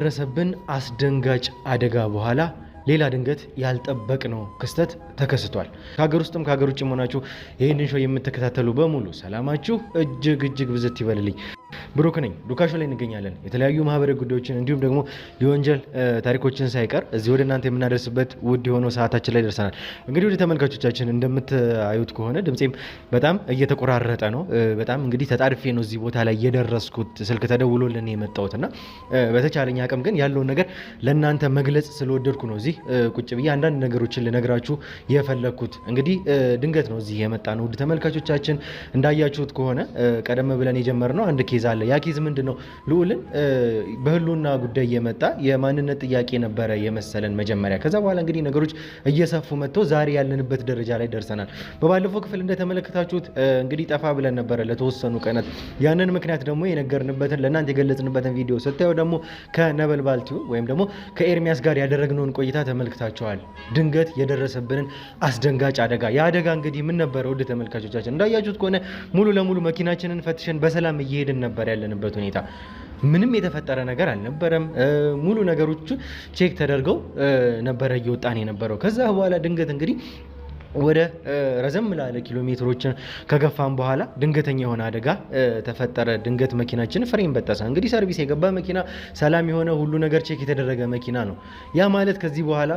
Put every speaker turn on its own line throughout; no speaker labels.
ደረሰብን አስደንጋጭ አደጋ በኋላ ሌላ ድንገት ያልጠበቅነው ክስተት ተከስቷል። ከሀገር ውስጥም ከሀገር ውጭም ሆናችሁ ይህንን ሾው የምትከታተሉ በሙሉ ሰላማችሁ እጅግ ብዝት ይበልልኝ። ብሩክ ነኝ። ዱካሾ ላይ እንገኛለን። የተለያዩ ማህበራዊ ጉዳዮችን እንዲሁም ደግሞ የወንጀል ታሪኮችን ሳይቀር እዚህ ወደ እናንተ የምናደርስበት ውድ የሆነው ሰዓታችን ላይ ደርሰናል። እንግዲህ ወደ ተመልካቾቻችን እንደምታዩት ከሆነ ድምጼም በጣም እየተቆራረጠ ነው። በጣም እንግዲህ ተጣድፌ ነው እዚህ ቦታ ላይ የደረስኩት። ስልክ ተደውሎልን የመጣሁትና በተቻለኝ አቅም ግን ያለውን ነገር ለእናንተ መግለጽ ስለወደድኩ ነው እዚህ ቁጭ ብዬ አንዳንድ ነገሮችን ልነግራችሁ የፈለግኩት። እንግዲህ ድንገት ነው እዚህ የመጣ ነው። ውድ ተመልካቾቻችን እንዳያችሁት ከሆነ ቀደም ብለን የጀመርነው አንድ ኬዝ አለ። ያ ኬዝ ምንድነው? ልዑልን በህልውና ጉዳይ የመጣ የማንነት ጥያቄ ነበረ የመሰለን መጀመሪያ። ከዛ በኋላ እንግዲህ ነገሮች እየሰፉ መጥተው ዛሬ ያለንበት ደረጃ ላይ ደርሰናል። በባለፈው ክፍል እንደተመለከታችሁት እንግዲህ ጠፋ ብለን ነበረ ለተወሰኑ ቀናት። ያንን ምክንያት ደግሞ የነገርንበትን ለእናንተ የገለጽንበትን ቪዲዮ ስታዩ ደግሞ ከነበልባል ቲዩብ ወይም ደግሞ ከኤርሚያስ ጋር ያደረግነውን ቆይታ ተመልክታችኋል። ድንገት የደረሰብንን አስደንጋጭ አደጋ። ያ አደጋ እንግዲህ ምን ነበረ? ውድ ተመልካቾቻችን እንዳያችሁት ከሆነ ሙሉ ለሙሉ መኪናችንን ፈትሸን በሰላም እየሄድን ነበር ያለንበት ሁኔታ። ምንም የተፈጠረ ነገር አልነበረም። ሙሉ ነገሮች ቼክ ተደርገው ነበረ እየወጣን የነበረው። ከዛ በኋላ ድንገት እንግዲህ ወደ ረዘም ላለ ኪሎ ሜትሮችን ከገፋን በኋላ ድንገተኛ የሆነ አደጋ ተፈጠረ። ድንገት መኪናችን ፍሬም በጠሰ። እንግዲህ ሰርቪስ የገባ መኪና፣ ሰላም የሆነ ሁሉ ነገር ቼክ የተደረገ መኪና ነው። ያ ማለት ከዚህ በኋላ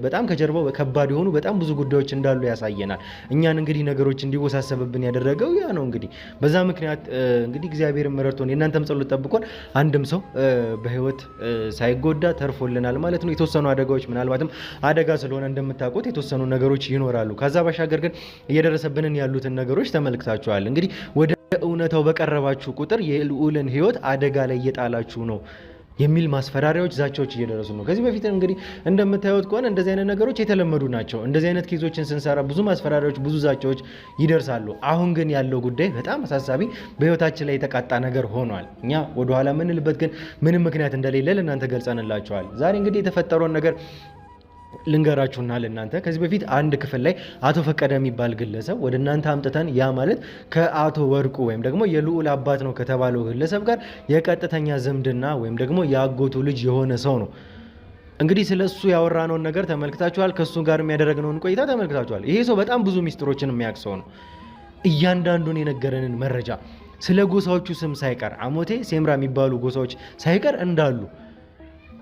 በጣም ከጀርባው ከባድ የሆኑ በጣም ብዙ ጉዳዮች እንዳሉ ያሳየናል። እኛን እንግዲህ ነገሮች እንዲወሳሰብብን ያደረገው ያ ነው። እንግዲህ በዛ ምክንያት እንግዲህ እግዚአብሔር ረድቶን የእናንተም ጸሎት ጠብቆን አንድም ሰው በህይወት ሳይጎዳ ተርፎልናል ማለት ነው። የተወሰኑ አደጋዎች ምናልባትም አደጋ ስለሆነ እንደምታውቁት የተወሰኑ ነገሮች ይኖራሉ። ከዛ ባሻገር ግን እየደረሰብንን ያሉትን ነገሮች ተመልክታችኋል። እንግዲህ ወደ እውነታው በቀረባችሁ ቁጥር የልዑልን ህይወት አደጋ ላይ እየጣላችሁ ነው የሚል ማስፈራሪያዎች፣ ዛቻዎች እየደረሱ ነው። ከዚህ በፊት እንግዲህ እንደምታዩት ከሆነ እንደዚህ አይነት ነገሮች የተለመዱ ናቸው። እንደዚህ አይነት ኬዞችን ስንሰራ ብዙ ማስፈራሪያዎች፣ ብዙ ዛቻዎች ይደርሳሉ። አሁን ግን ያለው ጉዳይ በጣም አሳሳቢ፣ በህይወታችን ላይ የተቃጣ ነገር ሆኗል። እኛ ወደኋላ የምንልበት ግን ምንም ምክንያት እንደሌለ ለእናንተ ገልጸንላቸዋል። ዛሬ እንግዲህ የተፈጠረውን ነገር ልንገራችሁና ለእናንተ ከዚህ በፊት አንድ ክፍል ላይ አቶ ፈቀደ የሚባል ግለሰብ ወደ እናንተ አምጥተን ያ ማለት ከአቶ ወርቁ ወይም ደግሞ የልዑል አባት ነው ከተባለው ግለሰብ ጋር የቀጥተኛ ዝምድና ወይም ደግሞ የአጎቱ ልጅ የሆነ ሰው ነው። እንግዲህ ስለሱ ያወራነውን ነገር ተመልክታችኋል። ከሱ ጋር የሚያደረግነውን ቆይታ ተመልክታችኋል። ይሄ ሰው በጣም ብዙ ሚስጥሮችን የሚያውቅ ሰው ነው። እያንዳንዱን የነገረንን መረጃ ስለ ጎሳዎቹ ስም ሳይቀር አሞቴ፣ ሴምራ የሚባሉ ጎሳዎች ሳይቀር እንዳሉ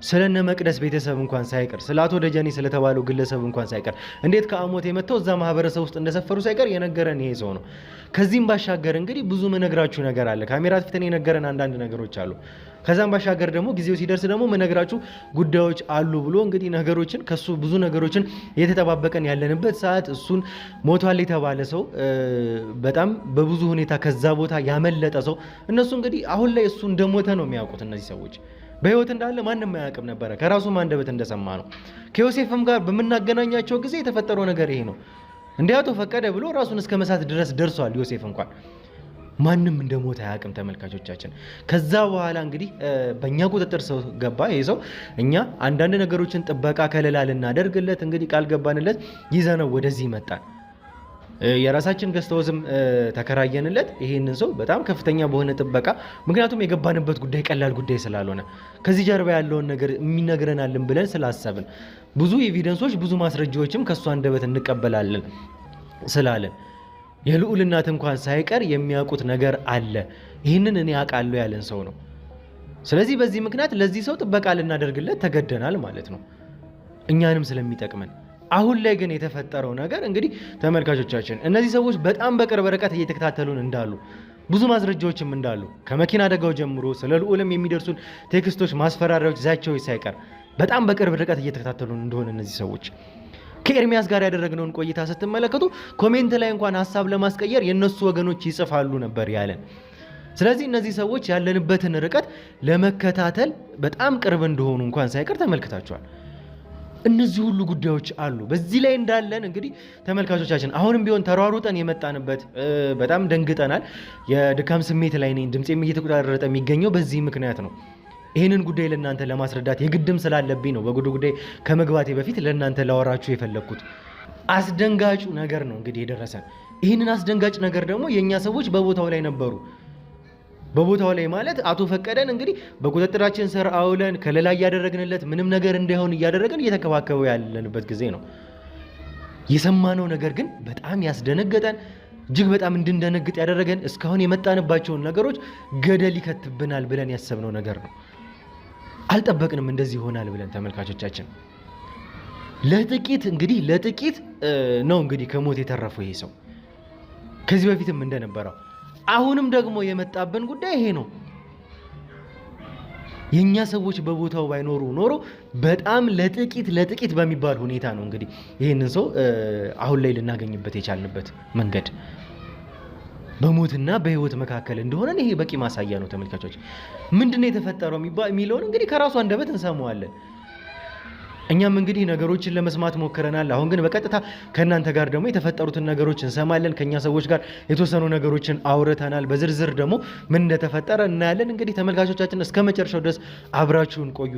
ስለነ መቅደስ ቤተሰብ እንኳን ሳይቀር ስለ አቶ ደጀኔ ስለተባለው ግለሰብ እንኳን ሳይቀር እንዴት ከአሞቴ መጥተው እዛ ማህበረሰብ ውስጥ እንደሰፈሩ ሳይቀር የነገረን ይሄ ሰው ነው። ከዚህም ባሻገር እንግዲህ ብዙ መነግራችሁ ነገር አለ። ካሜራ ፊት የነገረን አንዳንድ ነገሮች አሉ። ከዛም ባሻገር ደግሞ ጊዜው ሲደርስ ደግሞ መነግራችሁ ጉዳዮች አሉ ብሎ እንግዲህ ነገሮችን ከሱ ብዙ ነገሮችን እየተጠባበቀን ያለንበት ሰዓት እሱን ሞቷል የተባለ ሰው በጣም በብዙ ሁኔታ ከዛ ቦታ ያመለጠ ሰው እነሱ እንግዲህ አሁን ላይ እሱ እንደሞተ ነው የሚያውቁት። እነዚህ ሰዎች በህይወት እንዳለ ማንም አያውቅም ነበረ። ከራሱ አንደበት እንደሰማ ነው። ከዮሴፍም ጋር በምናገናኛቸው ጊዜ የተፈጠረው ነገር ይሄ ነው። እንደ አቶ ፈቀደ ብሎ ራሱን እስከ መሳት ድረስ ደርሷል። ዮሴፍ እንኳን ማንም እንደሞተ አያውቅም ተመልካቾቻችን። ከዛ በኋላ እንግዲህ በእኛ ቁጥጥር ሰው ገባ። ይሄ ሰው እኛ አንዳንድ ነገሮችን ጥበቃ ከለላ ልናደርግለት እንግዲህ ቃል ገባንለት። ይዘነው ወደዚህ መጣን። የራሳችን ገዝተውዝም ተከራየንለት ይሄንን ሰው በጣም ከፍተኛ በሆነ ጥበቃ። ምክንያቱም የገባንበት ጉዳይ ቀላል ጉዳይ ስላልሆነ ከዚህ ጀርባ ያለውን ነገር የሚነግረናልን ብለን ስላሰብን ብዙ ኤቪደንሶች፣ ብዙ ማስረጃዎችም ከሱ አንደበት እንቀበላለን ስላለን የልዑል እናት እንኳን ሳይቀር የሚያውቁት ነገር አለ። ይህንን እኔ አውቃለሁ ያለን ሰው ነው። ስለዚህ በዚህ ምክንያት ለዚህ ሰው ጥበቃ ልናደርግለት ተገደናል ማለት ነው፣ እኛንም ስለሚጠቅመን። አሁን ላይ ግን የተፈጠረው ነገር እንግዲህ ተመልካቾቻችን እነዚህ ሰዎች በጣም በቅርብ ርቀት እየተከታተሉን እንዳሉ ብዙ ማስረጃዎችም እንዳሉ ከመኪና አደጋው ጀምሮ ስለ ልዑልም የሚደርሱን ቴክስቶች፣ ማስፈራሪያዎች፣ ዛቻዎች ሳይቀር በጣም በቅርብ ርቀት እየተከታተሉን እንደሆነ እነዚህ ሰዎች ከኤርሚያስ ጋር ያደረግነውን ቆይታ ስትመለከቱ ኮሜንት ላይ እንኳን ሀሳብ ለማስቀየር የነሱ ወገኖች ይጽፋሉ ነበር ያለን። ስለዚህ እነዚህ ሰዎች ያለንበትን ርቀት ለመከታተል በጣም ቅርብ እንደሆኑ እንኳን ሳይቀር ተመልክታቸዋል። እነዚህ ሁሉ ጉዳዮች አሉ። በዚህ ላይ እንዳለን እንግዲህ ተመልካቾቻችን አሁንም ቢሆን ተሯሩጠን የመጣንበት በጣም ደንግጠናል። የድካም ስሜት ላይ ነኝ። ድምጼም እየተቆራረጠ የሚገኘው በዚህ ምክንያት ነው። ይህንን ጉዳይ ለእናንተ ለማስረዳት የግድም ስላለብኝ ነው ጉዳይ ከመግባቴ በፊት ለእናንተ ላወራችሁ የፈለግኩት። አስደንጋጩ ነገር ነው እንግዲህ የደረሰን። ይህንን አስደንጋጭ ነገር ደግሞ የእኛ ሰዎች በቦታው ላይ ነበሩ። በቦታው ላይ ማለት አቶ ፈቀደን እንግዲህ በቁጥጥራችን ስር አውለን ከለላ እያደረግንለት ምንም ነገር እንዳይሆን እያደረግን እየተከባከበው ያለንበት ጊዜ ነው። የሰማነው ነገር ግን በጣም ያስደነገጠን እጅግ በጣም እንድንደነግጥ ያደረገን እስካሁን የመጣንባቸውን ነገሮች ገደል ይከትብናል ብለን ያሰብነው ነገር ነው። አልጠበቅንም እንደዚህ ይሆናል ብለን ተመልካቾቻችን። ለጥቂት ነው እንግዲህ ከሞት የተረፈው ይሄ ሰው ከዚህ በፊትም እንደነበረው። አሁንም ደግሞ የመጣብን ጉዳይ ይሄ ነው። የኛ ሰዎች በቦታው ባይኖሩ ኖሮ በጣም ለጥቂት በሚባል ሁኔታ ነው እንግዲህ ይህንን ሰው አሁን ላይ ልናገኝበት የቻልንበት መንገድ በሞትና በህይወት መካከል እንደሆነ ይሄ በቂ ማሳያ ነው ተመልካቾች። ምንድነው የተፈጠረው የሚለውን እንግዲህ ከራሱ አንደበት እንሰማዋለን። እኛም እንግዲህ ነገሮችን ለመስማት ሞክረናል። አሁን ግን በቀጥታ ከእናንተ ጋር ደግሞ የተፈጠሩትን ነገሮች እንሰማለን። ከኛ ሰዎች ጋር የተወሰኑ ነገሮችን አውርተናል። በዝርዝር ደግሞ ምን እንደተፈጠረ እናያለን። እንግዲህ ተመልካቾቻችን እስከ መጨረሻው ድረስ አብራችሁን ቆዩ።